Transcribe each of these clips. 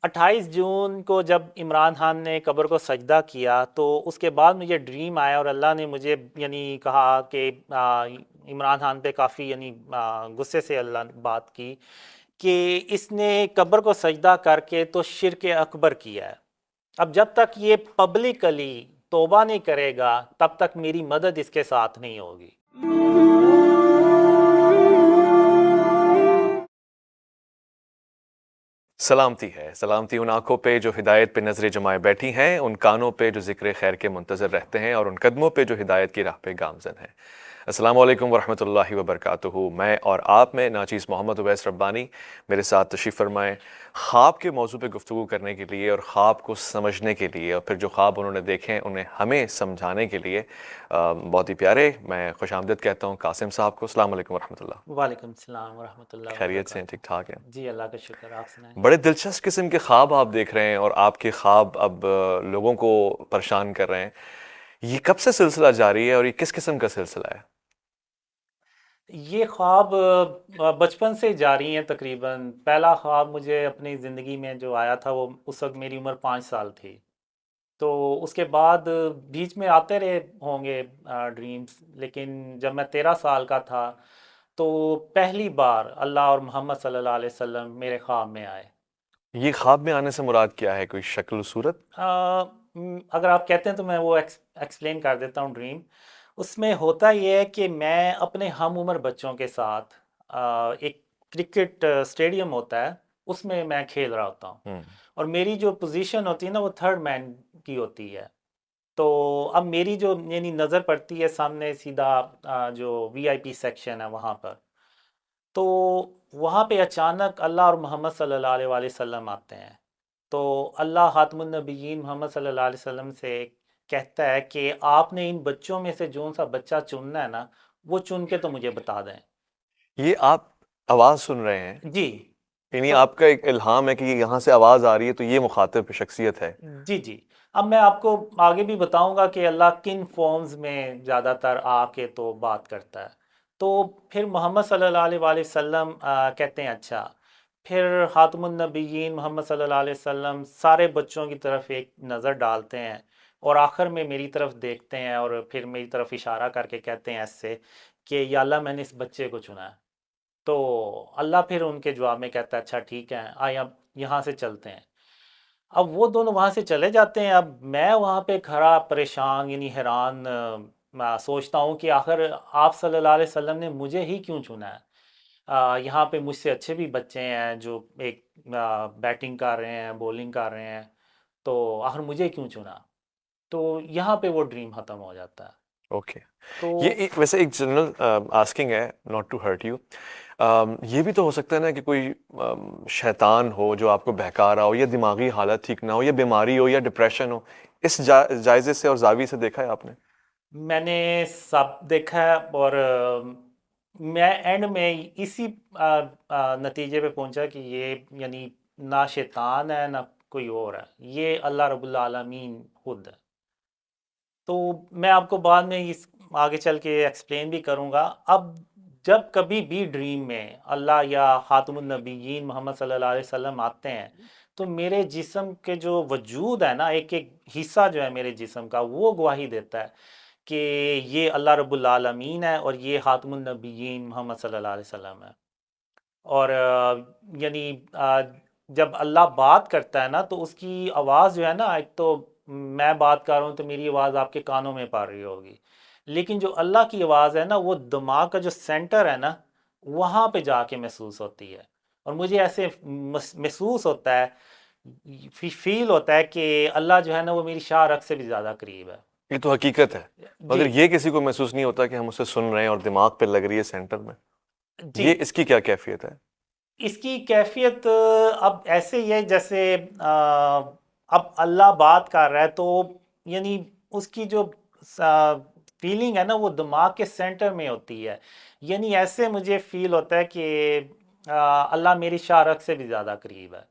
28 جون کو جب عمران خان نے قبر کو سجدہ کیا تو اس کے بعد مجھے ڈریم آیا اور اللہ نے مجھے کہا کہ عمران خان پہ کافی غصے سے اللہ نے بات کی کہ اس نے قبر کو سجدہ کر کے تو شرک اکبر کیا ہے۔ اب جب تک یہ پبلکلی توبہ نہیں کرے گا تب تک میری مدد اس کے ساتھ نہیں ہوگی۔ سلامتی ہے، سلامتی ان آنکھوں پہ جو ہدایت پہ نظریں جمائے بیٹھی ہیں، ان کانوں پہ جو ذکر خیر کے منتظر رہتے ہیں، اور ان قدموں پہ جو ہدایت کی راہ پہ گامزن ہیں۔ السلام علیکم ورحمۃ اللہ وبرکاتہ۔ میں اور آپ میں ناچیز محمد اویس ربانی میرے ساتھ تشریف فرمائیں خواب کے موضوع پہ گفتگو کرنے کے لیے اور خواب کو سمجھنے کے لیے، اور پھر جو خواب انہوں نے دیکھے ہیں انہیں ہمیں سمجھانے کے لیے بہت ہی پیارے میں خوش آمدید کہتا ہوں قاسم صاحب کو۔ السلام علیکم ورحمۃ اللہ۔ وعلیکم السلام ورحمۃ اللہ خیریت سے ہیں؟ وبرکاتہ۔ ٹھیک ٹھاک ہیں؟ جی اللہ کا شکر، آپ سنائیں۔ بڑے دلچسپ قسم کے خواب آپ دیکھ رہے ہیں، اور آپ کے خواب اب لوگوں کو پریشان کر رہے ہیں۔ یہ کب سے سلسلہ جاری ہے اور یہ کس قسم کا سلسلہ ہے؟ یہ خواب بچپن سے جاری ہیں تقریباً۔ پہلا خواب مجھے اپنی زندگی میں جو آیا تھا وہ اس وقت میری عمر 5 سال تھی، تو اس کے بعد بیچ میں آتے رہے ہوں گے ڈریمز، لیکن جب میں 13 سال کا تھا تو پہلی بار اللہ اور محمد صلی اللہ علیہ وسلم میرے خواب میں آئے۔ یہ خواب میں آنے سے مراد کیا ہے؟ کوئی شکل و صورت؟ اگر آپ کہتے ہیں تو میں وہ ایکسپلین کر دیتا ہوں ڈریم۔ اس میں ہوتا یہ ہے کہ میں اپنے ہم عمر بچوں کے ساتھ ایک کرکٹ اسٹیڈیم ہوتا ہے، اس میں کھیل رہا ہوتا ہوں، ہوں اور میری جو پوزیشن ہوتی ہے نا وہ تھرڈ مین کی ہوتی ہے۔ تو اب میری جو نظر پڑتی ہے سامنے سیدھا جو وی آئی پی سیکشن ہے وہاں پر، تو وہاں پہ اچانک اللہ اور محمد صلی اللہ علیہ وآلہ وسلم آتے ہیں۔ تو اللہ خاتم النبیین محمد صلی اللہ علیہ وسلم سے کہتا ہے کہ آپ نے ان بچوں میں سے جون سا بچہ چننا ہے نا، وہ چن کے تو مجھے بتا دیں۔ یہ آپ آواز سن رہے ہیں؟ جی یعنی تو آپ کا ایک الہام ہے کہ یہاں سے آواز آ رہی ہے تو یہ مخاطب شخصیت ہے؟ جی جی، اب میں آپ کو آگے بھی بتاؤں گا کہ اللہ کن فارمز میں زیادہ تر آ کے تو بات کرتا ہے۔ تو پھر محمد صلی اللہ علیہ وآلہ وسلم کہتے ہیں اچھا، پھر خاتم النبیین محمد صلی اللہ علیہ وسلم سارے بچوں کی طرف ایک نظر ڈالتے ہیں، اور آخر میں میری طرف دیکھتے ہیں اور پھر میری طرف اشارہ کر کے کہتے ہیں ایسے کہ یا اللہ میں نے اس بچے کو چنا ہے۔ تو اللہ پھر ان کے جواب میں کہتا ہے اچھا ٹھیک ہے، آئیں اب یہاں سے چلتے ہیں۔ اب وہ دونوں وہاں سے چلے جاتے ہیں، اب میں وہاں پہ کھڑا پریشان حیران میں سوچتا ہوں کہ آخر آپ صلی اللہ علیہ وسلم نے مجھے ہی کیوں چنا ہے؟ یہاں پہ مجھ سے اچھے بھی بچے ہیں جو ایک بیٹنگ کر رہے ہیں، بولنگ کر رہے ہیں، تو آخر مجھے کیوں چنا؟ تو یہاں پہ وہ ڈریم ختم ہو جاتا ہے۔ اوکے۔ تو ویسے ایک جنرل آسکنگ ہے، ناٹ ٹو ہرٹ یو، یہ بھی تو ہو سکتا ہے نا کہ کوئی شیطان ہو جو آپ کو بہکا رہا ہو، یا دماغی حالت ٹھیک نہ ہو، یا بیماری ہو، یا ڈپریشن ہو۔ اس جائزے سے اور زاویے سے دیکھا ہے آپ نے؟ میں نے سب دیکھا ہے، اور میں اینڈ میں اسی نتیجے پہ پہنچا کہ یہ نہ شیطان ہے نہ کوئی اور ہے، یہ اللہ رب العالمین خود ہے۔ تو میں آپ کو بعد میں اس آگے چل کے ایکسپلین بھی کروں گا۔ اب جب کبھی بھی ڈریم میں اللہ یا خاتم النبیین محمد صلی اللہ علیہ وسلم آتے ہیں تو میرے جسم کے جو وجود ہے نا، ایک ایک حصہ جو ہے میرے جسم کا وہ گواہی دیتا ہے کہ یہ اللہ رب العالمین ہے اور یہ خاتم النبیین محمد صلی اللہ علیہ وسلم ہے۔ اور یعنی جب اللہ بات کرتا ہے نا تو اس کی آواز جو ہے نا، ایک تو میں بات کر رہا ہوں تو میری آواز آپ کے کانوں میں پڑ رہی ہوگی، لیکن جو اللہ کی آواز ہے نا وہ دماغ کا جو سینٹر ہے نا وہاں پہ جا کے محسوس ہوتی ہے، اور مجھے ایسے محسوس ہوتا ہے، فیل ہوتا ہے کہ اللہ جو ہے نا وہ میری شاہ رگ سے بھی زیادہ قریب ہے۔ یہ تو حقیقت ہے، جی مگر یہ کسی کو محسوس نہیں ہوتا کہ ہم اسے سن رہے ہیں اور دماغ پہ لگ رہی ہے سینٹر میں۔ جی، یہ اس کی کیا کیفیت ہے؟ اس کی کیفیت اب ایسے ہی ہے جیسے اب اللہ بات کر رہا ہے تو اس کی جو فیلنگ ہے نا وہ دماغ کے سینٹر میں ہوتی ہے، ایسے مجھے فیل ہوتا ہے کہ اللہ میری شاہ رگ سے بھی زیادہ قریب ہے۔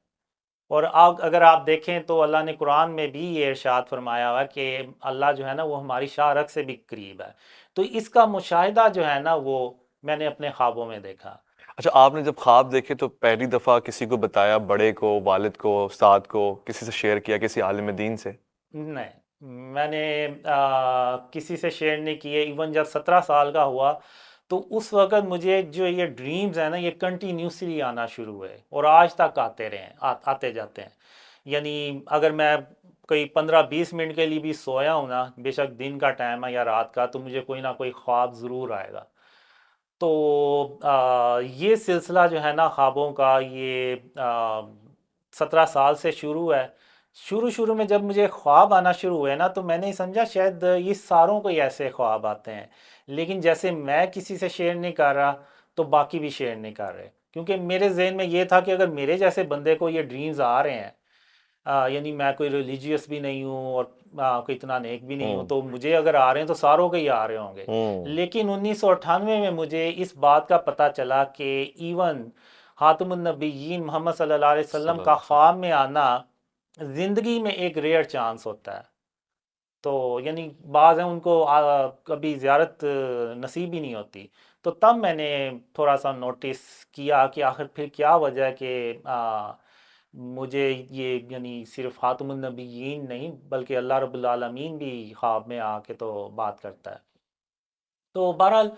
اور اگر آپ دیکھیں تو اللہ نے قرآن میں بھی یہ ارشاد فرمایا ہوا کہ اللہ جو ہے نا وہ ہماری شاہ رگ سے بھی قریب ہے۔ تو اس کا مشاہدہ جو ہے نا وہ میں نے اپنے خوابوں میں دیکھا۔ اچھا، آپ نے جب خواب دیکھے تو پہلی دفعہ کسی کو بتایا، بڑے کو، والد کو، استاد کو، کسی سے شیئر کیا، کسی عالم دین سے؟ نہیں، میں نے کسی سے شیئر نہیں کیے. ایون جب 17 سال کا ہوا تو اس وقت مجھے جو یہ ڈریمز ہیں نا یہ کنٹینیوسلی آنا شروع ہوئے اور آج تک آتے رہے ہیں، آتے جاتے ہیں. یعنی اگر میں کوئی 15-20 منٹ کے لیے بھی سویا ہوں نا، بے شک دن کا ٹائم ہے یا رات کا، تو مجھے کوئی نہ کوئی خواب ضرور آئے گا. تو یہ سلسلہ جو ہے نا خوابوں کا، یہ 17 سال سے شروع ہے. شروع میں جب مجھے خواب آنا شروع ہوئے نا تو میں نے سمجھا شاید یہ ساروں کو ہی ایسے خواب آتے ہیں، لیکن جیسے میں کسی سے شیئر نہیں کر رہا تو باقی بھی شیئر نہیں کر رہے، کیونکہ میرے ذہن میں یہ تھا کہ اگر میرے جیسے بندے کو یہ ڈریمز آ رہے ہیں، یعنی میں کوئی ریلیجیس بھی نہیں ہوں اور کوئی اتنا نیک بھی نہیں ہوں، ہوں تو مجھے اگر آ رہے ہیں تو ساروں کے ہی آ رہے ہوں گے. ہوں لیکن 1998 میں مجھے اس بات کا پتہ چلا کہ ایون خاتم النبیین محمد صلی اللہ علیہ صلی وسلم اللہ کا علیہ وسلم۔ خواب میں آنا زندگی میں ایک ریئر چانس ہوتا ہے. تو یعنی بعض ہیں ان کو کبھی زیارت نصیب ہی نہیں ہوتی. تو تب میں نے تھوڑا سا نوٹس کیا کہ آخر پھر کیا وجہ ہے کہ مجھے یہ یعنی صرف خاتم النبیین نہیں بلکہ اللہ رب العالمین بھی خواب میں آ کے تو بات کرتا ہے. تو بہرحال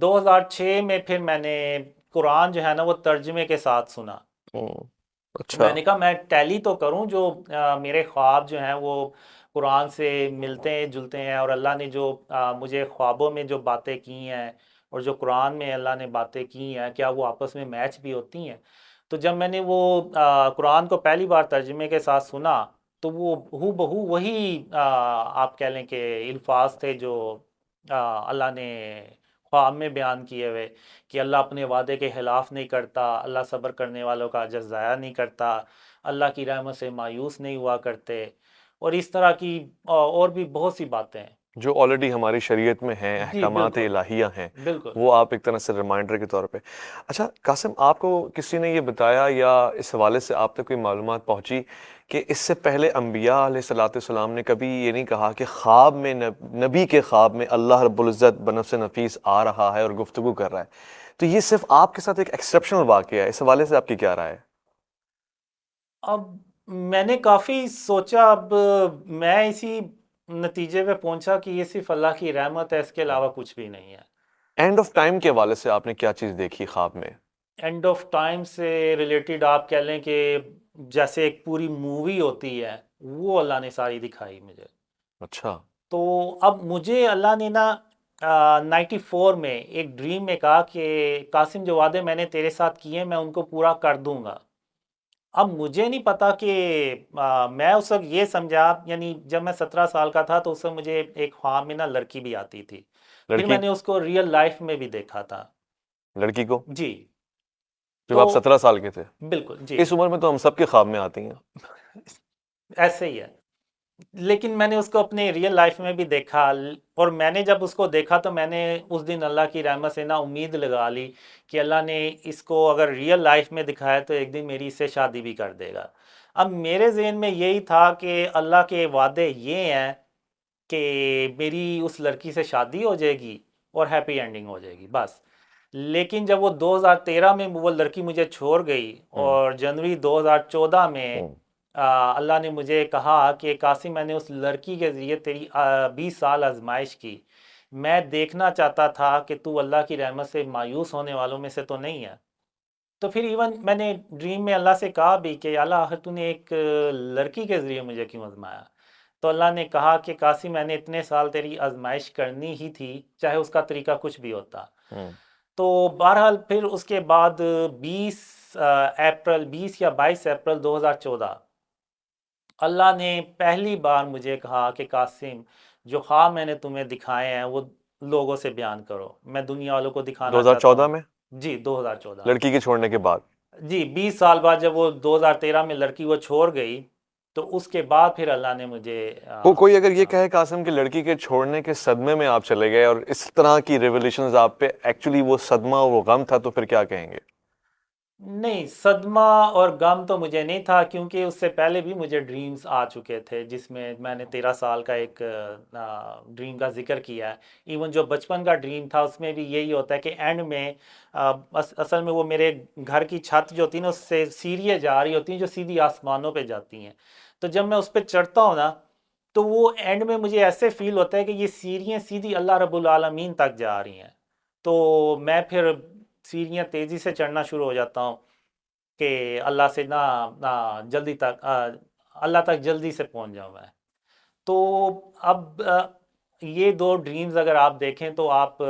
2006 میں پھر میں نے قرآن جو ہے نا وہ ترجمے کے ساتھ سنا. ہوں میں اچھا۔ نے کہا میں ٹیلی تو کروں، جو میرے خواب جو ہیں وہ قرآن سے ملتے ہیں جلتے ہیں، اور اللہ نے جو مجھے خوابوں میں جو باتیں کی ہیں اور جو قرآن میں اللہ نے باتیں کی ہیں کیا وہ آپس میں میچ بھی ہوتی ہیں. تو جب میں نے وہ قرآن کو پہلی بار ترجمے کے ساتھ سنا تو وہ ہو بہو وہی آپ کہہ لیں کہ الفاظ تھے جو اللہ نے خواب میں بیان کیے ہوئے، کہ اللہ اپنے وعدے کے خلاف نہیں کرتا، اللہ صبر کرنے والوں کا اجر ضائع نہیں کرتا، اللہ کی رحمت سے مایوس نہیں ہوا کرتے، اور اس طرح کی اور بھی بہت سی باتیں ہیں. جو آلریڈی ہماری شریعت میں ہیں، جی احکامات بالکل الہیہ ہیں، بالکل. وہ آپ ایک طرح سے ریمائنڈر کے طور پہ۔ اچھا قاسم، آپ کو کسی نے یہ بتایا یا اس حوالے سے آپ تک کوئی معلومات پہنچی کہ اس سے پہلے انبیاء علیہ الصلوۃ والسلام نے کبھی یہ نہیں کہا کہ خواب میں نبی کے خواب میں اللہ رب العزت بنفس نفیس آ رہا ہے اور گفتگو کر رہا ہے؟ تو یہ صرف آپ کے ساتھ ایک ایکسیپشنل واقعہ ہے، اس حوالے سے آپ کی کیا رائے ہے؟ اب میں نے کافی سوچا، اب میں اسی نتیجے پہ پہنچا کہ یہ صرف اللہ کی رحمت ہے، اس کے علاوہ کچھ بھی نہیں ہے. اینڈ آف ٹائم کے حوالے سے آپ نے کیا چیز دیکھی خواب میں؟ اینڈ آف ٹائم سے ریلیٹڈ آپ کہہ لیں کہ جیسے ایک پوری مووی ہوتی ہے وہ اللہ نے ساری دکھائی مجھے. اچھا۔ تو اب مجھے اللہ نے نا 94 میں ایک ڈریم میں کہا کہ قاسم جو وعدے میں نے تیرے ساتھ کیے میں ان کو پورا کر دوں گا. اب مجھے نہیں پتا کہ میں اس وقت یہ سمجھا، یعنی جب میں 17 سال کا تھا تو اس وقت مجھے ایک خواب میں نا لڑکی بھی آتی تھی، پھر لڑکی؟ میں نے اس کو ریئل لائف میں بھی دیکھا تھا. لڑکی کو جی. جب تو آپ 17 سال کے تھے؟ بالکل جی. اس عمر میں تو ہم سب کے خواب میں آتی ہیں۔ ایسے ہی ہے، لیکن میں نے اس کو اپنے ریئل لائف میں بھی دیکھا، اور میں نے جب اس کو دیکھا تو میں نے اس دن اللہ کی رحمت سے نا امید لگا لی کہ اللہ نے اس کو اگر ریئل لائف میں دکھایا تو ایک دن میری اس سے شادی بھی کر دے گا. اب میرے ذہن میں یہی تھا کہ اللہ کے وعدے یہ ہیں کہ میری اس لڑکی سے شادی ہو جائے گی اور ہیپی اینڈنگ ہو جائے گی بس. لیکن جب وہ 2013 میں وہ لڑکی مجھے چھوڑ گئی ہوں اور جنوری 2014 میں ہوں اللہ نے مجھے کہا کہ قاسم میں نے اس لڑکی کے ذریعے تیری 20 سال آزمائش کی، میں دیکھنا چاہتا تھا کہ تو اللہ کی رحمت سے مایوس ہونے والوں میں سے تو نہیں ہے. تو پھر ایون میں نے ڈریم میں اللہ سے کہا بھی کہ اللہ آخر تو نے ایک لڑکی کے ذریعے مجھے کیوں آزمایا؟ تو اللہ نے کہا کہ قاسم میں نے اتنے سال تیری آزمائش کرنی ہی تھی چاہے اس کا طریقہ کچھ بھی ہوتا. ہوں تو بہرحال پھر اس کے بعد 20 یا 22 اپریل 2014 اللہ نے پہلی بار مجھے کہا کہ قاسم جو خواب میں نے تمہیں دکھائے ہیں وہ لوگوں سے بیان کرو، میں دنیا والوں کو دکھانا چاہتا 2014 ہوں. میں جی 2014 میں. لڑکی کے چھوڑنے کے بعد؟ جی 20 سال بعد جب وہ 2013 میں لڑکی وہ چھوڑ گئی تو اس کے بعد پھر اللہ نے مجھے کوئی اگر یہ کہے قاسم کہ لڑکی کے چھوڑنے کے صدمے میں آپ چلے گئے اور اس طرح کی ریولیشنز آپ پہ ایکچولی وہ صدمہ وہ غم تھا، تو پھر کیا کہیں گے؟ نہیں، صدمہ اور غم تو مجھے نہیں تھا، کیونکہ اس سے پہلے بھی مجھے ڈریمز آ چکے تھے، جس میں نے 13 سال کا ایک ڈریم کا ذکر کیا ہے۔ ایون جو بچپن کا ڈریم تھا اس میں بھی یہی ہوتا ہے کہ اینڈ میں اصل میں وہ میرے گھر کی چھت جو ہوتی ہے نا، اس سے سیڑھیاں جا رہی ہوتی ہیں جو سیدھی آسمانوں پہ جاتی ہیں، تو جب میں اس پہ چڑھتا ہوں نا، تو وہ اینڈ میں مجھے ایسے فیل ہوتا ہے کہ یہ سیڑھیاں سیدھی اللہ رب العالمین تک جا رہی ہیں، تو میں پھر سیڑھیاں تیزی سے چڑھنا شروع ہو جاتا ہوں کہ اللہ سے جلدی تک اللہ تک جلدی سے پہنچ جاؤں میں۔ تو اب یہ دو ڈریمز اگر آپ دیکھیں تو آپ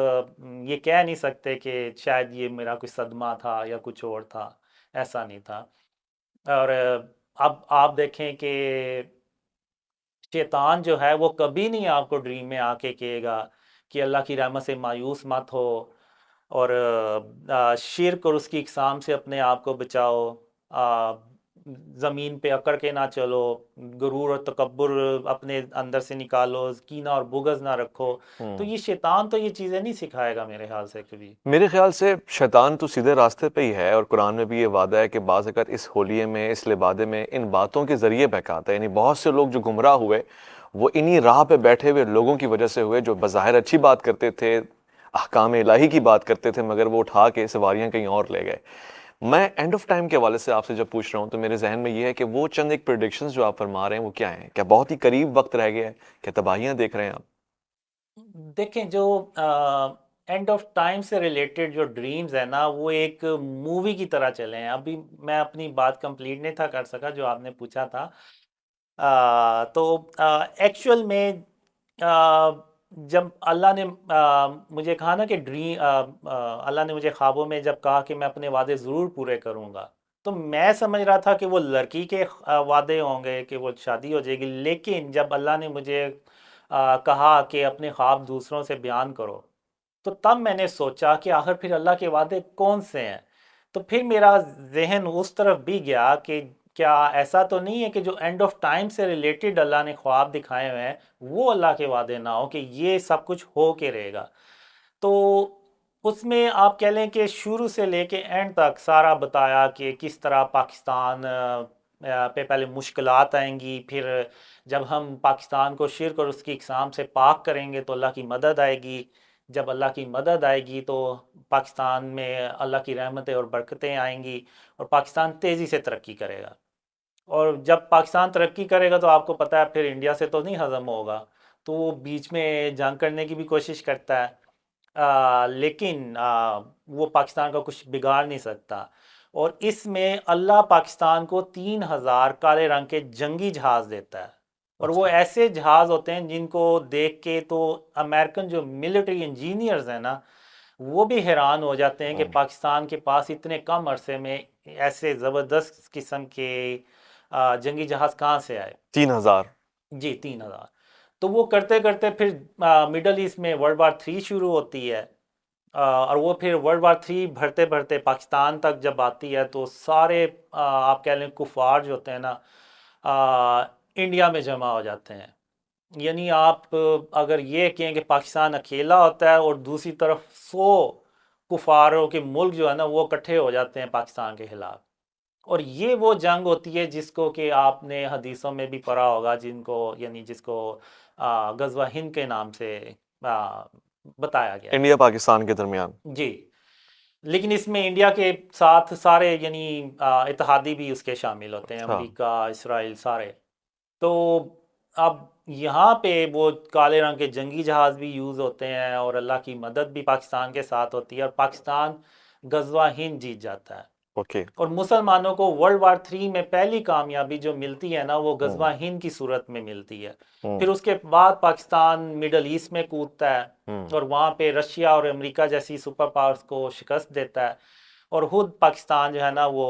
یہ کہہ نہیں سکتے کہ شاید یہ میرا کوئی صدمہ تھا یا کچھ اور تھا، ایسا نہیں تھا۔ اور اب آپ دیکھیں کہ شیطان جو ہے وہ کبھی نہیں آپ کو ڈریم میں آ کے کہے گا کہ اللہ کی رحمت سے مایوس مت ہو، اور شرک اور اس کی اقسام سے اپنے آپ کو بچاؤ، آ، زمین پہ اکڑ کے نہ چلو، غرور اور تکبر اپنے اندر سے نکالو، کینہ اور بغض نہ رکھو۔ تو یہ شیطان تو یہ چیزیں نہیں سکھائے گا میرے خیال سے کبھی۔ میرے خیال سے شیطان تو سیدھے راستے پہ ہی ہے، اور قرآن میں بھی یہ وعدہ ہے کہ بعض اگر اس ہولیے میں، اس لبادے میں ان باتوں کے ذریعے بہکاتا ہے، یعنی بہت سے لوگ جو گمراہ ہوئے وہ انہی راہ پہ بیٹھے ہوئے لوگوں کی وجہ سے ہوئے، جو بظاہر اچھی بات کرتے تھے، احکام الہی کی بات کرتے تھے، مگر وہ اٹھا کے سواریاں کہیں اور لے گئے۔ میں اینڈ آف ٹائم کے حوالے سے آپ سے جب پوچھ رہا ہوں تو میرے ذہن میں یہ ہے کہ وہ چند ایک پریڈکشنز جو آپ فرما رہے ہیں وہ کیا ہیں؟ کیا بہت ہی قریب وقت رہ گیا ہے؟ کیا تباہیاں دیکھ رہے ہیں آپ؟ دیکھیں، جو اینڈ آف ٹائم سے ریلیٹڈ جو ڈریمز ہیں نا، وہ ایک مووی کی طرح چلے ہیں۔ ابھی میں اپنی بات کمپلیٹ نہیں تھا کر سکا جو آپ نے پوچھا تھا۔ تو ایکچول میں آ، جب اللہ نے مجھے کہا نا کہ اللہ نے مجھے خوابوں میں جب کہا کہ میں اپنے وعدے ضرور پورے کروں گا، تو میں سمجھ رہا تھا کہ وہ لڑکی کے وعدے ہوں گے کہ وہ شادی ہو جائے گی، لیکن جب اللہ نے مجھے کہا کہ اپنے خواب دوسروں سے بیان کرو، تو تب میں نے سوچا کہ آخر پھر اللہ کے وعدے کون سے ہیں؟ تو پھر میرا ذہن اس طرف بھی گیا کہ کیا ایسا تو نہیں ہے کہ جو اینڈ آف ٹائم سے ریلیٹڈ اللہ نے خواب دکھائے ہوئے ہیں وہ اللہ کے وعدے نہ ہو کہ یہ سب کچھ ہو کے رہے گا؟ تو اس میں آپ کہہ لیں کہ شروع سے لے کے اینڈ تک سارا بتایا کہ کس طرح پاکستان پہ پہلے مشکلات آئیں گی، پھر جب ہم پاکستان کو شرک اور اس کی اقسام سے پاک کریں گے تو اللہ کی مدد آئے گی، جب اللہ کی مدد آئے گی تو پاکستان میں اللہ کی رحمتیں اور برکتیں آئیں گی، اور پاکستان تیزی سے ترقی کرے گا۔ اور جب پاکستان ترقی کرے گا تو آپ کو پتہ ہے پھر انڈیا سے تو نہیں ہضم ہوگا، تو وہ بیچ میں جنگ کرنے کی بھی کوشش کرتا ہے، لیکن وہ پاکستان کا کچھ بگاڑ نہیں سکتا۔ اور اس میں اللہ پاکستان کو 3,000 کالے رنگ کے جنگی جہاز دیتا ہے، اور وہ اچھا۔ ایسے جہاز ہوتے ہیں جن کو دیکھ کے تو امریکن جو ملٹری انجینئرز ہیں نا، وہ بھی حیران ہو جاتے ہیں کہ پاکستان کے پاس اتنے کم عرصے میں ایسے زبردست قسم کے جنگی جہاز کہاں سے آئے؟ 3,000۔ جی، 3,000۔ تو وہ کرتے کرتے پھر مڈل ایسٹ میں ورلڈ وار 3 شروع ہوتی ہے، اور وہ پھر ورلڈ وار 3 بڑھتے بڑھتے پاکستان تک جب آتی ہے تو سارے آپ کہہ لیں کفار جو ہوتے ہیں نا، انڈیا میں جمع ہو جاتے ہیں۔ یعنی آپ اگر یہ کہیں کہ پاکستان اکیلا ہوتا ہے اور دوسری طرف 100 کفاروں کے ملک جو ہے نا وہ اکٹھے ہو جاتے ہیں پاکستان کے خلاف، اور یہ وہ جنگ ہوتی ہے جس کو کہ آپ نے حدیثوں میں بھی پڑھا ہوگا، جس کو غزوہ ہند کے نام سے بتایا گیا ہے۔ انڈیا پاکستان کے درمیان۔ جی، لیکن اس میں انڈیا کے ساتھ سارے یعنی اتحادی بھی اس کے شامل ہوتے ہیں، اچھا۔ امریکہ، اسرائیل، سارے۔ تو اب یہاں پہ وہ کالے رنگ کے جنگی جہاز بھی یوز ہوتے ہیں، اور اللہ کی مدد بھی پاکستان کے ساتھ ہوتی ہے، اور پاکستان غزوہ ہند جیت جاتا ہے۔ اوکے۔ اور مسلمانوں کو ورلڈ وار 3 میں پہلی کامیابی جو ملتی ہے نا وہ غزوہ ہند کی صورت میں ملتی ہے۔ پھر اس کے بعد پاکستان مڈل ایسٹ میں کودتا ہے، اور وہاں پہ رشیا اور امریکہ جیسی سپر پاورز کو شکست دیتا ہے، اور خود پاکستان جو ہے نا وہ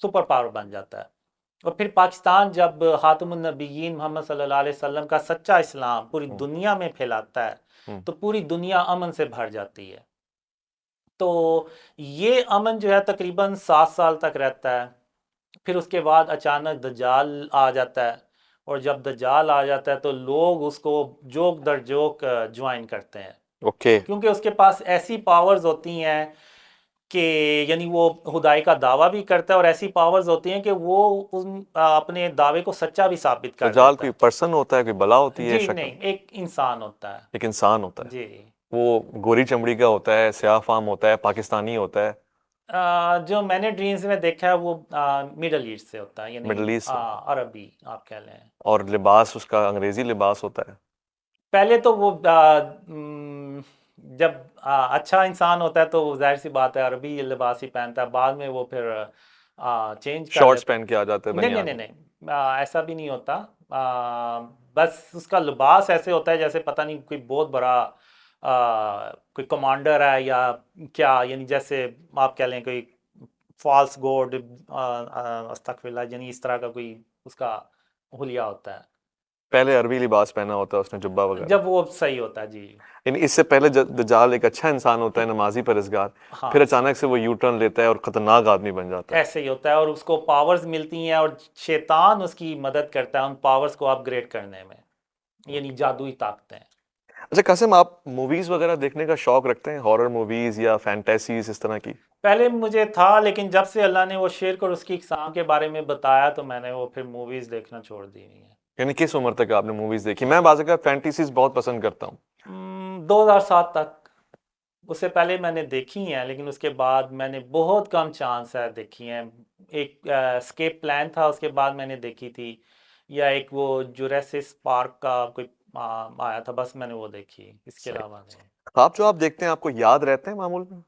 سپر پاور بن جاتا ہے۔ اور پھر پاکستان جب خاتم النبیین محمد صلی اللہ علیہ وسلم کا سچا اسلام پوری دنیا میں پھیلاتا ہے تو پوری دنیا امن سے بھر جاتی ہے۔ تو یہ امن جو ہے تقریباً 7 سال تک رہتا ہے، پھر اس کے بعد اچانک دجال آ جاتا ہے، اور جب دجال آ جاتا ہے تو لوگ اس کو جوک در جوک جوائن کرتے ہیں، اوکے۔ کیونکہ اس کے پاس ایسی پاورز ہوتی ہیں کہ یعنی وہ خدائی کا دعویٰ بھی کرتا ہے اور ایسی پاورز ہوتی ہیں کہ وہ اپنے دعوے کو سچا بھی ثابت کر دجال دیتا کوئی پرسن ہوتا ہے، کوئی بلا ہوتی ہے. ہے جی شکل؟ نہیں، ایک انسان ہوتا ہے. ایک انسان ہوتا ہے. جی وہ گوری چمڑی کا ہوتا ہے، سیاہ فام ہوتا ہے، پاکستانی ہوتا ہے؟ جو میں نے ڈریمز میں دیکھا ہے وہ مڈل ایسٹ سے ہوتا ہے، یعنی مڈل ایسٹ سے. عربی آپ کہہ لیں. اور لباس اس کا انگریزی لباس ہوتا ہے؟ پہلے تو وہ جب اچھا انسان ہوتا ہے تو وہ ظاہر سی بات ہے عربی لباس ہی پہنتا ہے، بعد میں وہ پھر چینج کر شارٹس لیتا. پہن کے آ جاتے ہیں نہیں نہیں بنیان نہیں میں؟ نہیں، ایسا بھی نہیں ہوتا. بس اس کا لباس ایسے ہوتا ہے جیسے پتہ نہیں کوئی بہت بڑا کوئی کمانڈر ہے یا کیا، یعنی جیسے آپ کہہ لیں کوئی فالس گوڈ استغفر اللہ، یعنی اس طرح کا کوئی اس کا حلیہ ہوتا ہے پہلے عربی لباس پہنا ہوتا ہے اس نے، جبہ وغیرہ. جب وہ صحیح ہوتا ہے. جی یعنی اس سے پہلے دجال ایک اچھا انسان ہوتا ہے، نمازی پرہیزگار، ہاں، پھر اچانک سے وہ یو ٹرن لیتا ہے اور خطرناک آدمی بن جاتا ہے. ایسے ہی ہوتا ہے اور اس کو پاورز ملتی ہیں اور شیطان اس کی مدد کرتا ہے ان پاورز کو اپ گریڈ کرنے میں، یعنی جادوئی طاقتیں. اچھا قاسم، آپ موویز وغیرہ دیکھنے کا شوق رکھتے ہیں، ہارر موویز یا فینٹیسیز اس طرح کی؟ پہلے مجھے تھا لیکن جب سے اللہ نے وہ شرک اور اس کی اقسام کے بارے میں بتایا تو میں نے وہ پھر موویز دیکھنا چھوڑ دی ہوئی ہیں. یعنی کس عمر تک آپ نے موویز دیکھی؟ میں بعض اوقات فینٹیسیز بہت پسند کرتا ہوں. 2007 تک. اس سے پہلے میں نے دیکھی ہیں لیکن اس کے بعد میں نے بہت کم چانس ہے دیکھی ہیں. ایک اسکیپ پلان تھا، اس کے بعد میں نے دیکھی تھی، یا ایک وہ جوریسس پارک کا کوئی آیا تھا، بس میں نے وہ دیکھی، اس کے صحیح. علاوہ نہیں. خواب جو آپ دیکھتے ہیں آپ کو یاد رہتے ہیں معمول میں؟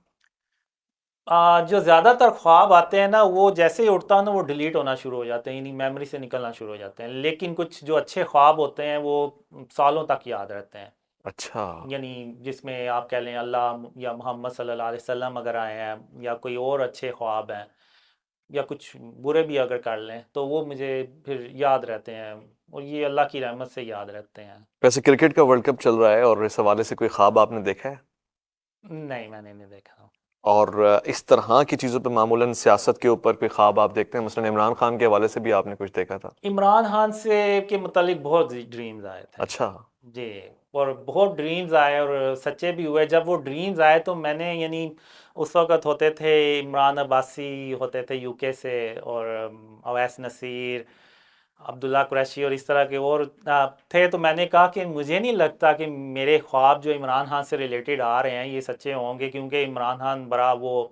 جو زیادہ تر خواب آتے ہیں نا وہ جیسے ہی اٹھتا ہے نا وہ ڈیلیٹ ہونا شروع ہو جاتے ہیں، یعنی میموری سے نکلنا شروع ہو جاتے ہیں. لیکن کچھ جو اچھے خواب ہوتے ہیں وہ سالوں تک یاد رہتے ہیں. اچھا. یعنی جس میں آپ کہہ لیں اللہ یا محمد صلی اللہ علیہ وسلم اگر آئے ہیں، یا کوئی اور اچھے خواب ہیں، یا کچھ برے بھی اگر کر لیں تو وہ مجھے پھر یاد رہتے ہیں، اور یہ اللہ کی رحمت سے یاد رہتے ہیں. ویسے کرکٹ کا ورلڈ کپ چل رہا ہے اور اس حوالے سے کوئی خواب آپ نے دیکھا ہے؟ نہیں، میں نے نہیں دیکھا. اور اس طرح کی چیزوں پہ معمولاً سیاست کے اوپر کوئی خواب آپ دیکھتے ہیں؟ مثلا عمران خان کے حوالے سے بھی آپ نے کچھ دیکھا تھا؟ عمران خان سے کے متعلق بہت ڈریمز آئے تھے. اچھا. جی، اور بہت ڈریمز آئے اور سچے بھی ہوئے. جب وہ ڈریمز آئے تو میں نے یعنی اس وقت ہوتے تھے عمران عباسی ہوتے تھے یو کے سے، اور اویس نصیر، عبداللہ قریشی اور اس طرح کے اور تھے. تو میں نے کہا کہ مجھے نہیں لگتا کہ میرے خواب جو عمران خان سے ریلیٹڈ آ رہے ہیں یہ سچے ہوں گے، کیونکہ عمران خان بڑا وہ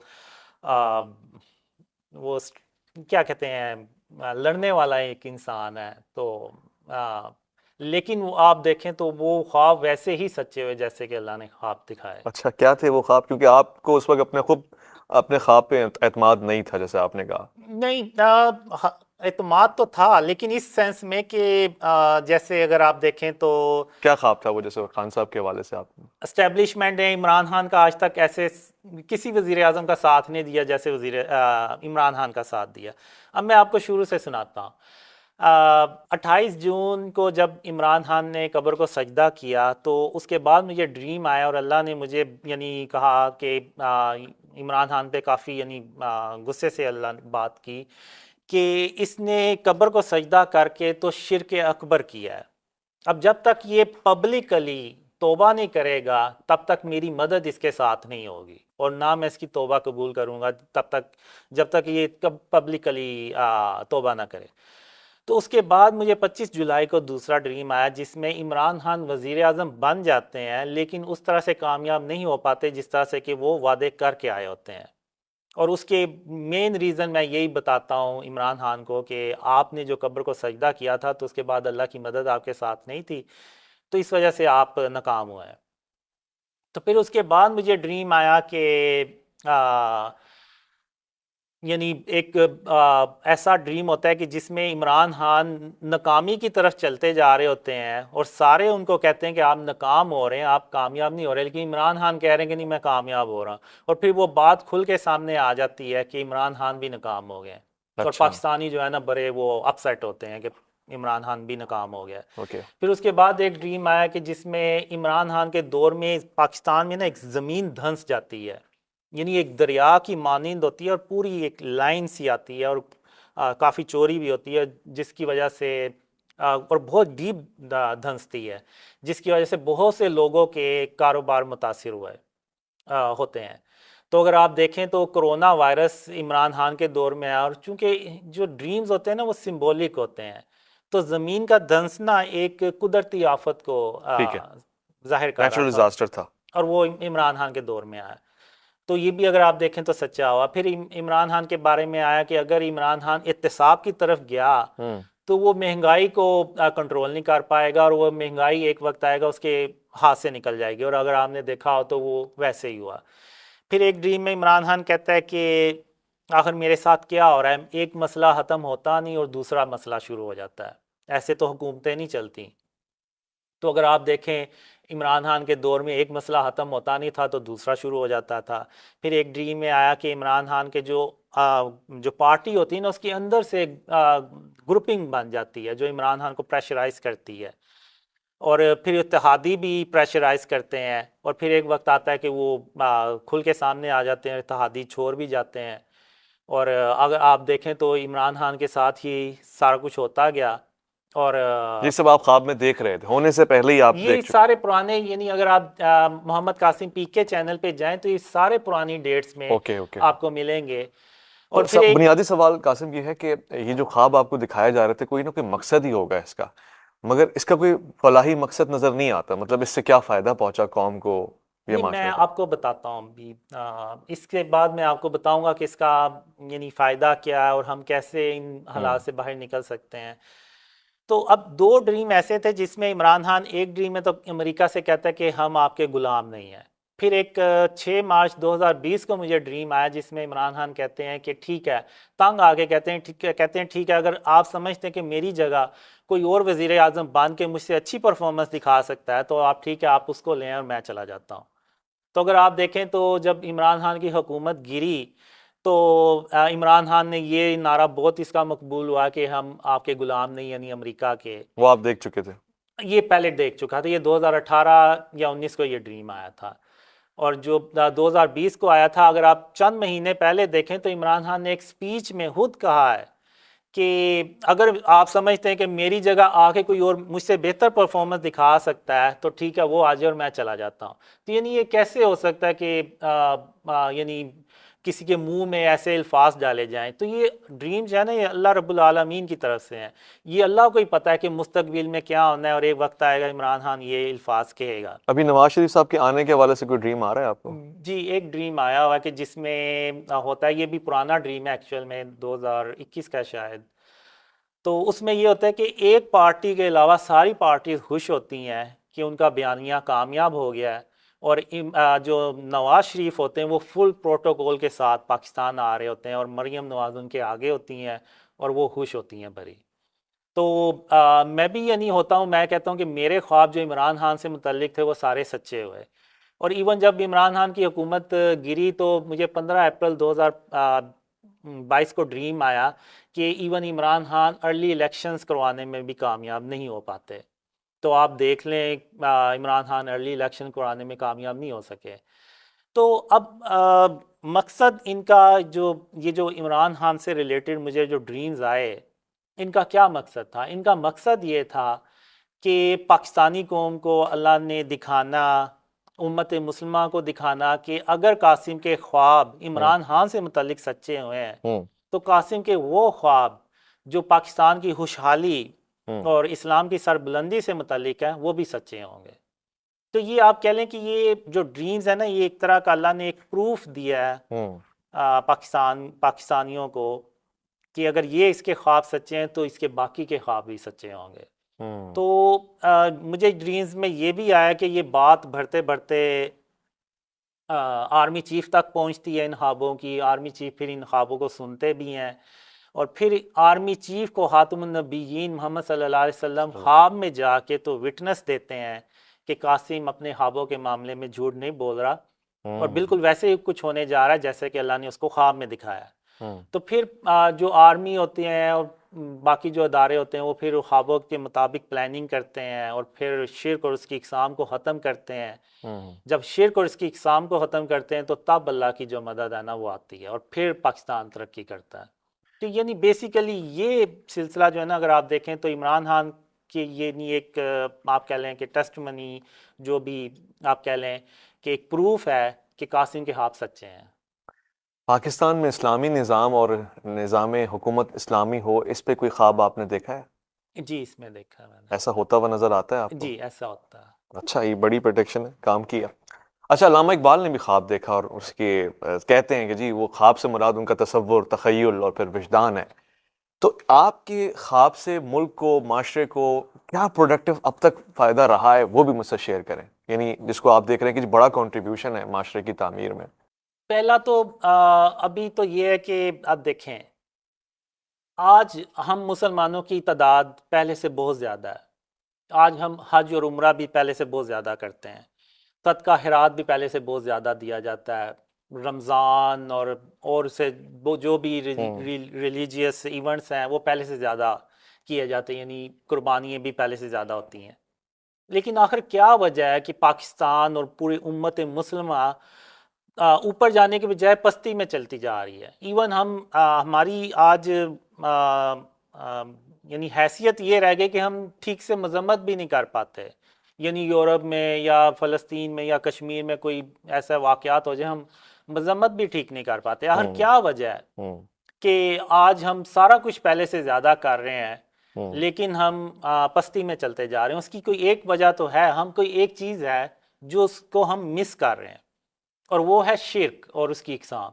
کیا کہتے ہیں لڑنے والا ایک انسان ہے. تو لیکن وہ آپ دیکھیں تو وہ خواب ویسے ہی سچے ہوئے جیسے کہ اللہ نے خواب دکھائے. اچھا کیا تھے وہ خواب؟ کیونکہ آپ کو اس وقت اپنے خواب پہ اعتماد نہیں تھا جیسے آپ نے کہا. نہیں، اعتماد تو تھا لیکن اس سینس میں کہ جیسے اگر آپ دیکھیں تو کیا خواب تھا وہ، جیسے خان صاحب کے حوالے سے آپ نے؟ اسٹیبلشمنٹ نے عمران خان کا آج تک ایسے کسی وزیر اعظم کا ساتھ نہیں دیا جیسے عمران خان کا ساتھ دیا. اب میں آپ کو شروع سے سناتا ہوں. 28 جون کو جب عمران خان نے قبر کو سجدہ کیا تو اس کے بعد مجھے ڈریم آیا اور اللہ نے مجھے یعنی کہا کہ عمران خان پہ کافی یعنی غصے سے اللہ نے بات کی کہ اس نے قبر کو سجدہ کر کے تو شرک اکبر کیا ہے. اب جب تک یہ پبلکلی توبہ نہیں کرے گا تب تک میری مدد اس کے ساتھ نہیں ہوگی، اور نہ میں اس کی توبہ قبول کروں گا جب تک یہ پبلکلی توبہ نہ کرے. تو اس کے بعد مجھے 25 جولائی کو دوسرا ڈریم آیا جس میں عمران خان وزیر اعظم بن جاتے ہیں لیکن اس طرح سے کامیاب نہیں ہو پاتے جس طرح سے کہ وہ وعدے کر کے آئے ہوتے ہیں. اور اس کے مین ریزن میں یہی بتاتا ہوں عمران خان کو کہ آپ نے جو قبر کو سجدہ کیا تھا تو اس کے بعد اللہ کی مدد آپ کے ساتھ نہیں تھی، تو اس وجہ سے آپ ناکام ہوئے ہیں. تو پھر اس کے بعد مجھے ڈریم آیا کہ یعنی ایک ایسا ڈریم ہوتا ہے کہ جس میں عمران خان ناکامی کی طرف چلتے جا رہے ہوتے ہیں اور سارے ان کو کہتے ہیں کہ آپ ناکام ہو رہے ہیں، آپ کامیاب نہیں ہو رہے، لیکن عمران خان کہہ رہے ہیں کہ نہیں میں کامیاب ہو رہا ہوں. اور پھر وہ بات کھل کے سامنے آ جاتی ہے کہ عمران خان بھی ناکام ہو گئے. اور اچھا. پاکستانی جو ہے نا بڑے وہ اپسیٹ ہوتے ہیں کہ عمران خان بھی ناکام ہو گیا. اوکے. پھر اس کے بعد ایک ڈریم آیا کہ جس میں عمران خان کے دور میں پاکستان میں نا ایک زمین دھنس جاتی ہے، یعنی ایک دریا کی مانند ہوتی ہے اور پوری ایک لائن سی آتی ہے اور کافی چوری بھی ہوتی ہے جس کی وجہ سے اور بہت ڈیپ دھنستی ہے جس کی وجہ سے بہت سے لوگوں کے کاروبار متاثر ہوتے ہیں. تو اگر آپ دیکھیں تو کرونا وائرس عمران خان کے دور میں آیا، اور چونکہ جو ڈریمز ہوتے ہیں نا وہ سمبولک ہوتے ہیں، تو زمین کا دھنسنا ایک قدرتی آفت کو ٹھیک ہے، ظاہر کر رہا نیچرل تھا، ڈیزاسٹر تھا۔ اور وہ عمران خان کے دور میں آیا۔ تو یہ بھی اگر آپ دیکھیں تو سچا ہوا۔ پھر عمران خان کے بارے میں آیا کہ اگر عمران خان احتساب کی طرف گیا ہوں تو وہ مہنگائی کو کنٹرول نہیں کر پائے گا، اور وہ مہنگائی ایک وقت آئے گا اس کے ہاتھ سے نکل جائے گی، اور اگر آپ نے دیکھا ہو تو وہ ویسے ہی ہوا۔ پھر ایک ڈریم میں عمران خان کہتا ہے کہ آخر میرے ساتھ کیا ہو رہا ہے، ایک مسئلہ ختم ہوتا نہیں اور دوسرا مسئلہ شروع ہو جاتا ہے، ایسے تو حکومتیں نہیں چلتی۔ تو اگر آپ دیکھیں عمران خان کے دور میں ایک مسئلہ ختم ہوتا نہیں تھا تو دوسرا شروع ہو جاتا تھا۔ پھر ایک ڈریم میں آیا کہ عمران خان کے جو پارٹی ہوتی ہے نا اس کے اندر سے گروپنگ بن جاتی ہے جو عمران خان کو پریشرائز کرتی ہے، اور پھر اتحادی بھی پریشرائز کرتے ہیں، اور پھر ایک وقت آتا ہے کہ وہ کھل کے سامنے آ جاتے ہیں، اتحادی چھوڑ بھی جاتے ہیں۔ اور اگر آپ دیکھیں تو عمران خان کے ساتھ ہی سارا کچھ ہوتا گیا، اور یہ سب آپ خواب میں دیکھ رہے تھے، ہونے سے پہلے ہی آپ یہ دیکھ چکے؟ سارے پرانے، یعنی اگر آپ محمد قاسم پی کے چینل پہ جائیں تو یہ سارے پرانی ڈیٹس میں اوکے اوکے۔ آپ کو ملیں گے۔ اور پھر ایک بنیادی سوال قاسم یہ ہے کہ یہ جو خواب آپ کو دکھائے جا رہے تھے کوئی نہ کوئی مقصد ہی ہوگا اس کا، مگر اس کا کوئی فلاحی مقصد نظر نہیں آتا، مطلب اس سے کیا فائدہ پہنچا قوم کو یا نہیں، میں معاشرے کو؟ آپ کو بتاتا ہوں ابھی، اس کے بعد میں آپ کو بتاؤں گا کہ اس کا یعنی فائدہ کیا ہے اور ہم کیسے ان حالات سے باہر نکل سکتے ہیں۔ تو اب دو ڈریم ایسے تھے جس میں عمران خان ایک ڈریم میں تو امریکہ سے کہتا ہے کہ ہم آپ کے غلام نہیں ہیں۔ پھر ایک 6 مارچ 2020 کو مجھے ڈریم آیا جس میں عمران خان کہتے ہیں کہ ٹھیک ہے، تنگ آگے کہتے ہیں ٹھیک ہے، اگر آپ سمجھتے ہیں کہ میری جگہ کوئی اور وزیر اعظم بن کے مجھ سے اچھی پرفارمنس دکھا سکتا ہے تو آپ ٹھیک ہے، آپ اس کو لیں اور میں چلا جاتا ہوں۔ تو اگر آپ دیکھیں تو جب عمران خان کی حکومت گری تو عمران خان نے یہ نعرہ بہت اس کا مقبول ہوا کہ ہم آپ کے غلام نہیں، یعنی امریکہ کے۔ وہ آپ دیکھ چکے تھے؟ یہ پہلے دیکھ چکا تھا، یہ 2018 یا 19 کو یہ ڈریم آیا تھا، اور جو 2020 کو آیا تھا اگر آپ چند مہینے پہلے دیکھیں تو عمران خان نے ایک سپیچ میں خود کہا ہے کہ اگر آپ سمجھتے ہیں کہ میری جگہ آ کے کوئی اور مجھ سے بہتر پرفارمنس دکھا سکتا ہے تو ٹھیک ہے، وہ آ جائے اور میں چلا جاتا ہوں۔ تو یعنی یہ کیسے ہو سکتا ہے کہ یعنی کسی کے منہ میں ایسے الفاظ ڈالے جائیں؟ تو یہ ڈریم جو ہے نا یہ اللہ رب العالمین کی طرف سے ہیں، یہ اللہ کو ہی پتہ ہے کہ مستقبل میں کیا ہونا ہے، اور ایک وقت آئے گا عمران خان یہ الفاظ کہے گا۔ ابھی نواز شریف صاحب کے آنے کے حوالے سے کوئی ڈریم آ رہا ہے آپ کو؟ جی، ایک ڈریم آیا ہوا ہے کہ جس میں ہوتا ہے، یہ بھی پرانا ڈریم ہے ایکچوئل میں 2021 کا شاید۔ تو اس میں یہ ہوتا ہے کہ ایک پارٹی کے علاوہ ساری پارٹیز خوش ہوتی ہیں کہ ان کا بیانیہ کامیاب ہو گیا ہے، اور جو نواز شریف ہوتے ہیں وہ فل پروٹوکول کے ساتھ پاکستان آ رہے ہوتے ہیں، اور مریم نواز ان کے آگے ہوتی ہیں اور وہ خوش ہوتی ہیں بھری۔ تو میں بھی یعنی ہوتا ہوں، میں کہتا ہوں کہ میرے خواب جو عمران خان سے متعلق تھے وہ سارے سچے ہوئے۔ اور ایون جب عمران خان کی حکومت گری تو مجھے 15 اپریل 2022 کو ڈریم آیا کہ even Imran Khan early elections کروانے میں بھی کامیاب نہیں ہو پاتے۔ تو آپ دیکھ لیں عمران خان ارلی الیکشن کروانے میں کامیاب نہیں ہو سکے۔ تو اب مقصد ان کا یہ جو عمران خان سے ریلیٹڈ مجھے جو ڈریمز آئے، ان کا کیا مقصد تھا؟ ان کا مقصد یہ تھا کہ پاکستانی قوم کو اللہ نے دکھانا، امت مسلمہ کو دکھانا کہ اگر قاسم کے خواب عمران خان سے متعلق سچے ہوئے ہیں تو قاسم کے وہ خواب جو پاکستان کی خوشحالی اور اسلام کی سربلندی سے متعلق ہیں وہ بھی سچے ہوں گے۔ تو یہ آپ کہہ لیں کہ یہ جو ڈریمز ہے نا یہ ایک طرح کا اللہ نے ایک پروف دیا ہے پاکستانیوں کو کہ اگر یہ اس کے خواب سچے ہیں تو اس کے باقی کے خواب بھی سچے ہوں گے۔ تو مجھے ڈریمز میں یہ بھی آیا کہ یہ بات بڑھتے بڑھتے آرمی چیف تک پہنچتی ہے ان خوابوں کی، آرمی چیف پھر ان خوابوں کو سنتے بھی ہیں، اور پھر آرمی چیف کو خاتم النبیین محمد صلی اللہ علیہ وسلم خواب میں جا کے تو وٹنس دیتے ہیں کہ قاسم اپنے خوابوں کے معاملے میں جھوٹ نہیں بول رہا، اور بالکل ویسے ہی کچھ ہونے جا رہا ہے جیسے کہ اللہ نے اس کو خواب میں دکھایا ہے۔ تو پھر جو آرمی ہوتی ہیں اور باقی جو ادارے ہوتے ہیں وہ پھر خوابوں کے مطابق پلاننگ کرتے ہیں اور پھر شرک اور اس کی اقسام کو ختم کرتے ہیں۔ جب شرک اور اس کی اقسام کو ختم کرتے ہیں تو تب اللہ کی جو مدد ہے نا وہ آتی ہے اور پھر پاکستان ترقی کرتا ہے۔ تو یعنی بیسیکلی یہ سلسلہ جو ہے نا اگر آپ دیکھیں تو عمران خان کی یہ نہیں ایک آپ کہہ لیں کہ ٹیسٹ منی، جو بھی آپ کہہ لیں کہ ایک پروف ہے کہ قاسم کے خواب سچے ہیں۔ پاکستان میں اسلامی نظام اور نظام حکومت اسلامی ہو، اس پہ کوئی خواب آپ نے دیکھا ہے؟ جی اس میں دیکھا میں ایسا ہوتا ہوا نظر آتا ہے آپ نے، کو؟ جی ایسا ہوتا ہے۔ اچھا، یہ بڑی پروڈکشن ہے، کام کیا۔ اچھا، علامہ اقبال نے بھی خواب دیکھا، اور اس کے کہتے ہیں کہ جی وہ خواب سے مراد ان کا تصور، تخیل اور پھر وجدان ہے۔ تو آپ کے خواب سے ملک کو، معاشرے کو کیا پروڈکٹیو اب تک فائدہ رہا ہے، وہ بھی مجھ سے شیئر کریں، یعنی جس کو آپ دیکھ رہے ہیں کہ جی بڑا کنٹریبیوشن ہے معاشرے کی تعمیر میں۔ پہلا تو ابھی تو یہ ہے کہ اب دیکھیں، آج ہم مسلمانوں کی تعداد پہلے سے بہت زیادہ ہے۔ آج ہم حج اور عمرہ بھی پہلے سے بہت زیادہ کرتے ہیں، صدقہ خیرات بھی پہلے سے بہت زیادہ دیا جاتا ہے، رمضان اور سے وہ جو بھی ہوں ریلیجیس ایونٹس ہیں وہ پہلے سے زیادہ کیے جاتے ہیں، یعنی قربانیاں بھی پہلے سے زیادہ ہوتی ہیں۔ لیکن آخر کیا وجہ ہے کہ پاکستان اور پوری امت مسلمہ اوپر جانے کے بجائے پستی میں چلتی جا رہی ہے؟ ایون ہماری آج یعنی حیثیت یہ رہ گئی کہ ہم ٹھیک سے مذمت بھی نہیں کر پاتے، یعنی یورپ میں یا فلسطین میں یا کشمیر میں کوئی ایسا واقعات ہو جائے ہم مذمت بھی ٹھیک نہیں کر پاتے۔ آخر ہوں کیا وجہ ہے ہوں کہ آج ہم سارا کچھ پہلے سے زیادہ کر رہے ہیں ہوں لیکن ہم پستی میں چلتے جا رہے ہیں؟ اس کی کوئی ایک وجہ تو ہے، ہم کوئی ایک چیز ہے جو اس کو ہم مس کر رہے ہیں، اور وہ ہے شرک اور اس کی اقسام۔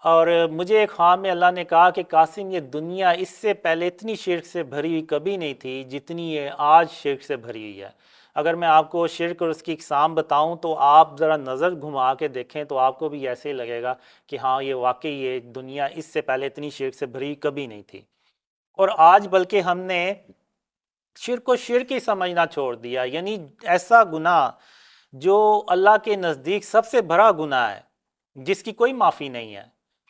اور مجھے ایک خواب میں اللہ نے کہا کہ قاسم، یہ دنیا اس سے پہلے اتنی شرک سے بھری ہوئی کبھی نہیں تھی جتنی یہ آج شرک سے بھری ہوئی ہے۔ اگر میں آپ کو شرک اور اس کی اقسام بتاؤں تو آپ ذرا نظر گھما کے دیکھیں تو آپ کو بھی ایسے ہی لگے گا کہ ہاں یہ واقعی یہ دنیا اس سے پہلے اتنی شرک سے بھری ہوئی کبھی نہیں تھی۔ اور آج بلکہ ہم نے شرک کو شرک ہی سمجھنا چھوڑ دیا، یعنی ایسا گناہ جو اللہ کے نزدیک سب سے بڑا گناہ ہے، جس کی کوئی معافی نہیں ہے،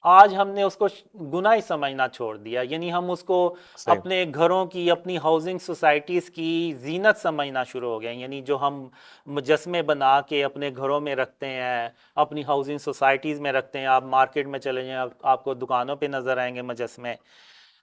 آج ہم نے اس کو گناہ ہی سمجھنا چھوڑ دیا۔ یعنی ہم اس کو صحیح۔ اپنے گھروں کی، اپنی ہاؤسنگ سوسائٹیز کی زینت سمجھنا شروع ہو گیا، یعنی جو ہم مجسمے بنا کے اپنے گھروں میں رکھتے ہیں، اپنی ہاؤسنگ سوسائٹیز میں رکھتے ہیں، آپ مارکیٹ میں چلے جائیں آپ کو دکانوں پہ نظر آئیں گے مجسمے،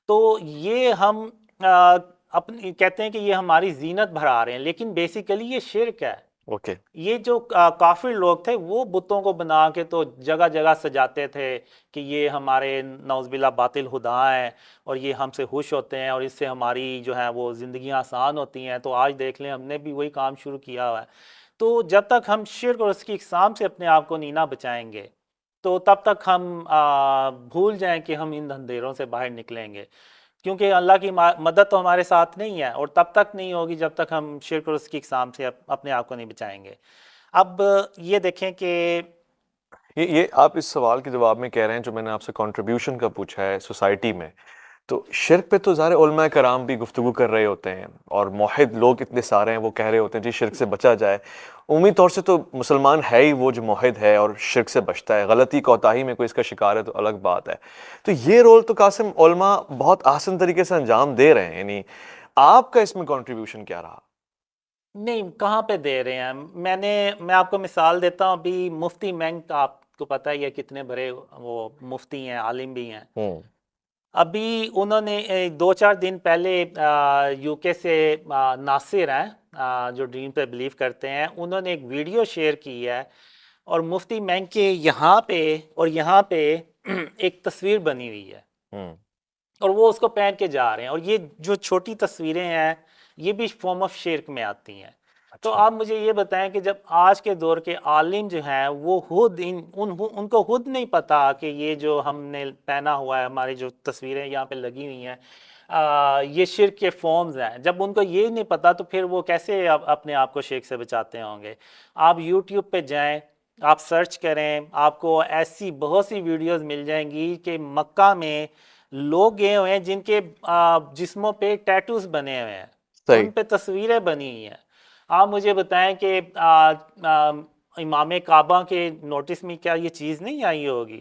تو یہ ہم اپنی کہتے ہیں کہ یہ ہماری زینت بڑھا رہے ہیں، لیکن بیسیکلی یہ شرک ہے۔ اوکے۔ یہ جو کافر لوگ تھے وہ بتوں کو بنا کے تو جگہ جگہ سجاتے تھے کہ یہ ہمارے نعوذ باللہ باطل خدا ہیں اور یہ ہم سے خوش ہوتے ہیں اور اس سے ہماری جو ہے وہ زندگیاں آسان ہوتی ہیں۔ تو آج دیکھ لیں ہم نے بھی وہی کام شروع کیا ہوا ہے۔ تو جب تک ہم شرک اور اس کی اقسام سے اپنے آپ کو نہیں نہ بچائیں گے تو تب تک ہم بھول جائیں کہ ہم ان اندھیروں سے باہر نکلیں گے، کیونکہ اللہ کی مدد تو ہمارے ساتھ نہیں ہے، اور تب تک نہیں ہوگی جب تک ہم شرک اور اس کی اقسام سے اپنے آپ کو نہیں بچائیں گے۔ اب یہ دیکھیں کہ یہ آپ اس سوال کے جواب میں کہہ رہے ہیں جو میں نے آپ سے کنٹریبیوشن کا پوچھا ہے سوسائٹی میں، تو شرک پہ تو ظاہر علماء کرام بھی گفتگو کر رہے ہوتے ہیں، اور موحد لوگ اتنے سارے ہیں وہ کہہ رہے ہوتے ہیں جی شرک سے بچا جائے۔ عمومی طور سے تو مسلمان ہے ہی وہ جو موحد ہے اور شرک سے بچتا ہے، غلطی کوتاہی میں کوئی اس کا شکار ہے تو الگ بات ہے۔ تو یہ رول تو قاسم علماء بہت آسان طریقے سے انجام دے رہے ہیں، یعنی آپ کا اس میں کنٹریبیوشن کیا رہا؟ نہیں، کہاں پہ دے رہے ہیں؟ میں آپ کو مثال دیتا ہوں، ابھی مفتی مینگ، آپ کو پتہ ہی ہے کتنے بڑے وہ مفتی ہیں، عالم بھی ہیں۔ ہوں ابھی انہوں نے 2-4 دن پہلے یو کے سے ناصر ہیں جو ڈریم پہ بلیو کرتے ہیں، انہوں نے ایک ویڈیو شیئر کی ہے، اور مفتی مینگ کے یہاں پہ اور یہاں پہ ایک تصویر بنی ہوئی ہے، ہوں اور وہ اس کو پہن کے جا رہے ہیں، اور یہ جو چھوٹی تصویریں ہیں یہ بھی فارم آف شرک میں آتی ہیں۔ تو اچھا آپ مجھے یہ بتائیں کہ جب آج کے دور کے عالم جو ہیں وہ خود ان کو خود نہیں پتا کہ یہ جو ہم نے پہنا ہوا ہے، ہماری جو تصویریں یہاں پہ لگی ہوئی ہیں یہ شرک کے فارمز ہیں، جب ان کو یہ نہیں پتا تو پھر وہ کیسے اپنے آپ کو شرک سے بچاتے ہوں گے؟ آپ یوٹیوب پہ جائیں، آپ سرچ کریں، آپ کو ایسی بہت سی ویڈیوز مل جائیں گی کہ مکہ میں لوگ گئے ہوئے ہیں جن کے جسموں پہ ٹیٹوز بنے ہوئے ہیں، صحیح۔ ان پہ تصویریں بنی ہوئی ہیں۔ آپ مجھے بتائیں کہ امام کعبہ کے نوٹس میں کیا یہ چیز نہیں آئی ہوگی؟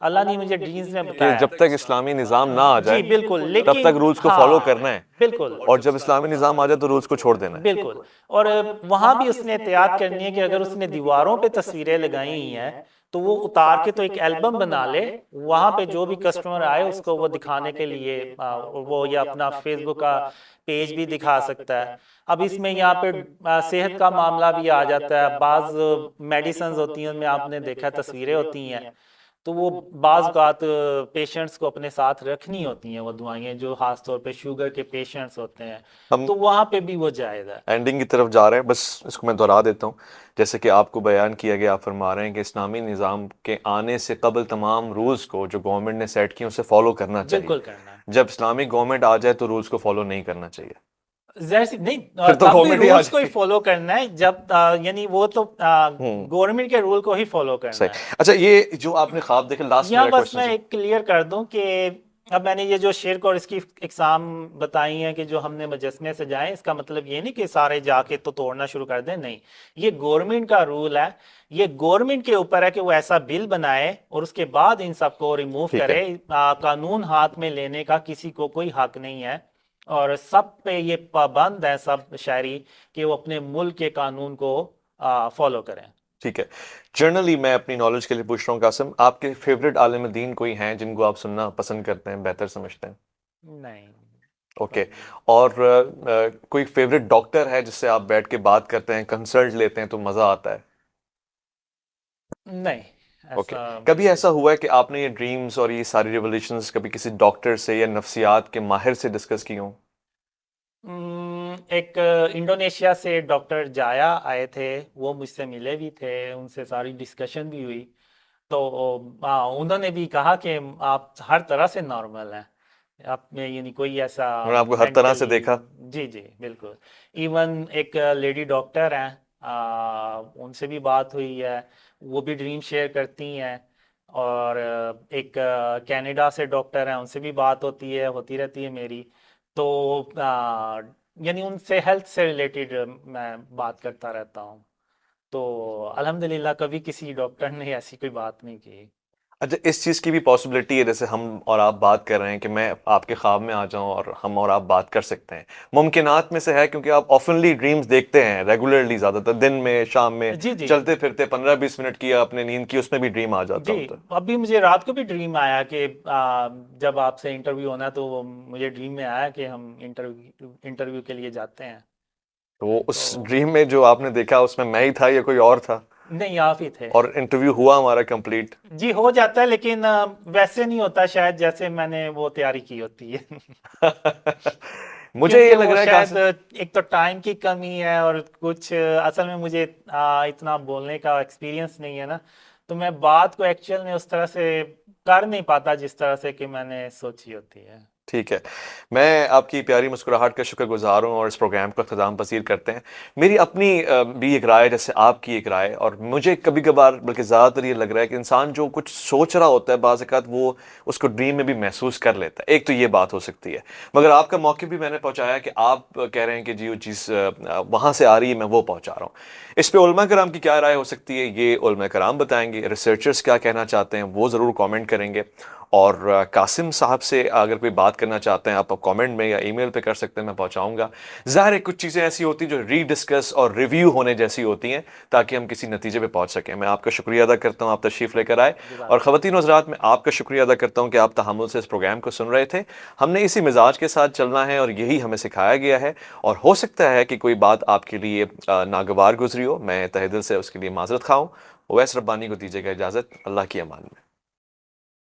اللہ نے مجھے ڈرینز میں کہ بتایا. جب تک اسلامی نظام نہ آ جائے جی بالکل، تب لیکن تک رولز کو ہاں، فالو کرنا ہے، بالکل، اور جب اسلامی نظام آ جائے تو رولز کو چھوڑ دینا ہے. بالکل. اور وہاں بھی اس نے احتیاط کرنی ہے کہ اگر اس نے دیواروں پہ تصویریں لگائی ہوئی ہیں تو وہ اتار کے تو ایک البم بنا لے، وہاں پہ جو بھی کسٹمر آئے اس کو وہ دکھانے کے لیے وہ یا اپنا فیس بک کا پیج بھی دکھا سکتا ہے. اب اس میں یہاں پہ صحت کا معاملہ بھی آ جاتا ہے. بعض میڈیسنز ہوتی ہیں ان میں آپ نے دیکھا تصویریں ہوتی ہیں، تو وہ بعض اوقات پیشنٹس کو اپنے ساتھ رکھنی ہوتی ہیں وہ دوائیں، جو خاص طور پہ شوگر کے پیشنٹس ہوتے ہیں، ہم تو وہاں پہ بھی وہ جائز ہے. اینڈنگ کی طرف جا رہے ہیں، بس اس کو میں دہرا دیتا ہوں. جیسے کہ آپ کو بیان کیا گیا، آپ فرما رہے ہیں کہ اسلامی نظام کے آنے سے قبل تمام رولز کو جو گورنمنٹ نے سیٹ کیے اسے فالو کرنا چاہیے. بالکل کرنا ہے. جب اسلامک گورنمنٹ آ جائے تو رولز کو فالو نہیں کرنا چاہیے. ظاہر سی نہیں، پھر تو تب بھی گورنمنٹ ہی آ رولز کو ہی جائے. فالو کرنا ہے. جب یعنی وہ تو گورنمنٹ کے رول کو ہی فالو کرنا صحیح. ہے. اچھا، یہ جو آپ نے خواب دیکھے، لاسٹ یہاں میرا بس کوشچن میں ہے. ایک کلیئر کر دوں کہ اب میں نے یہ جو شرک اور اس کی اقسام بتائی ہیں کہ جو ہم نے مجسمے سے جائیں، اس کا مطلب یہ نہیں کہ سارے جا کے تو توڑنا شروع کر دیں، نہیں. یہ گورنمنٹ کا رول ہے، یہ گورنمنٹ کے اوپر ہے کہ وہ ایسا بل بنائے اور اس کے بعد ان سب کو ریموو ٹھیک ہے. کرے. قانون ہاتھ میں لینے کا کسی کو کوئی حق نہیں ہے، اور سب پہ یہ پابند ہے سب شہری کہ وہ اپنے ملک کے قانون کو فالو کریں. ٹھیک ہے. جنرلی میں اپنی نالج کے لیے پوچھ رہا ہوں قاسم، آپ کے فیوریٹ عالم دین کوئی ہیں جن کو آپ سننا پسند کرتے ہیں، بہتر سمجھتے ہیں؟ نہیں. اوکے. اور کوئی فیوریٹ ڈاکٹر ہے جس سے آپ بیٹھ کے بات کرتے ہیں، کنسلٹ لیتے ہیں تو مزہ آتا ہے؟ نہیں. اوکے. کبھی ایسا ہوا ہے کہ آپ نے یہ ڈریمز اور یہ ساری ریولیشنز کبھی کسی ڈاکٹر سے یا نفسیات کے ماہر سے ڈسکس کی ہوں؟ ایک انڈونیشیا سے ڈاکٹر جایا آئے تھے، وہ مجھ سے ملے بھی تھے، ان سے ساری ڈسکشن بھی ہوئی. تو انہوں نے بھی کہا کہ آپ ہر طرح سے نارمل ہیں، آپ میں یعنی کوئی ایسا انہوں نے آپ کو ہر طرح سے دیکھا؟ جی جی بالکل. ایون ایک لیڈی ڈاکٹر ہیں، ان سے بھی بات ہوئی ہے، وہ بھی ڈریم شیئر کرتی ہیں. اور ایک کینیڈا سے ڈاکٹر ہیں، ان سے بھی بات ہوتی رہتی ہے میری. تو یعنی ان سے ہیلتھ سے ریلیٹڈ میں بات کرتا رہتا ہوں. تو الحمدللہ کبھی کسی ڈاکٹر نے ایسی کوئی بات نہیں کی. اچھا، اس چیز کی بھی پاسبلٹی ہے جیسے ہم اور آپ بات کر رہے ہیں کہ میں آپ کے خواب میں آ جاؤں اور ہم اور آپ بات کر سکتے ہیں؟ ممکنات میں سے ہے، کیونکہ آپ آفنلی ڈریمز دیکھتے ہیں ریگولرلی، زیادہ تر دن میں، شام میں، جی جی چلتے پھرتے 15-20 منٹ کی آپ نے نیند کی، اس میں بھی ڈریم آ جاتا جی. ہوتا ہے. ابھی مجھے رات کو بھی ڈریم آیا کہ جب آپ سے انٹرویو ہونا ہے تو مجھے ڈریم میں آیا کہ ہم انٹرویو کے لیے جاتے ہیں. تو وہ اس ڈریم میں جو آپ نے دیکھا اس میں ہی تھا یا کوئی اور تھا؟ نہیں، آپ ہی تھے. اور انٹرویو ہوا ہمارا کمپلیٹ؟ جی ہو جاتا ہے، لیکن ویسے نہیں ہوتا شاید جیسے میں نے وہ تیاری کی ہوتی ہے. مجھے یہ کیونکہ لگ وہ رہا ہے شاید کہ ایک تو ٹائم کی کمی ہے، اور کچھ اصل میں مجھے اتنا بولنے کا ایکسپیرینس نہیں ہے نا، تو میں بات کو ایکچوئل میں اس طرح سے کر نہیں پاتا جس طرح سے کہ میں نے سوچی ہوتی ہے. ٹھیک ہے. میں آپ کی پیاری مسکراہٹ کا شکر گزار ہوں اور اس پروگرام کو اختتام پذیر کرتے ہیں. میری اپنی بھی ایک رائے جیسے آپ کی ایک رائے، اور مجھے کبھی کبھار بلکہ زیادہ تر یہ لگ رہا ہے کہ انسان جو کچھ سوچ رہا ہوتا ہے بعض اوقات وہ اس کو ڈریم میں بھی محسوس کر لیتا ہے. ایک تو یہ بات ہو سکتی ہے، مگر آپ کا موقع بھی میں نے پہنچایا کہ آپ کہہ رہے ہیں کہ جی وہ چیز وہاں سے آ رہی ہے، میں وہ پہنچا رہا ہوں. اس پہ علماء کرام کی کیا رائے ہو سکتی ہے یہ علماء کرام بتائیں گے. ریسرچرز کیا کہنا چاہتے ہیں وہ ضرور کامنٹ کریں گے. اور قاسم صاحب سے اگر کوئی بات کرنا چاہتے ہیں آپ کامنٹ میں یا ای میل پہ کر سکتے ہیں، میں پہنچاؤں گا. ظاہر ہے کچھ چیزیں ایسی ہوتی ہیں جو ری ڈسکس اور ریویو ہونے جیسی ہوتی ہیں تاکہ ہم کسی نتیجے پہ پہنچ سکیں. میں آپ کا شکریہ ادا کرتا ہوں، آپ تشریف لے کر آئے. اور خواتین و حضرات، میں آپ کا شکریہ ادا کرتا ہوں کہ آپ تحمل سے اس پروگرام کو سن رہے تھے. ہم نے اسی مزاج کے ساتھ چلنا ہے اور یہی ہمیں سکھایا گیا ہے. اور ہو سکتا ہے کہ کوئی بات آپ کے لیے ناگوار گزری ہو، میں تہہ دل سے اس کے لیے معذرت خواہ ہوں. اویس ربانی کو دیجیے گا اجازت. اللہ کی امان میں.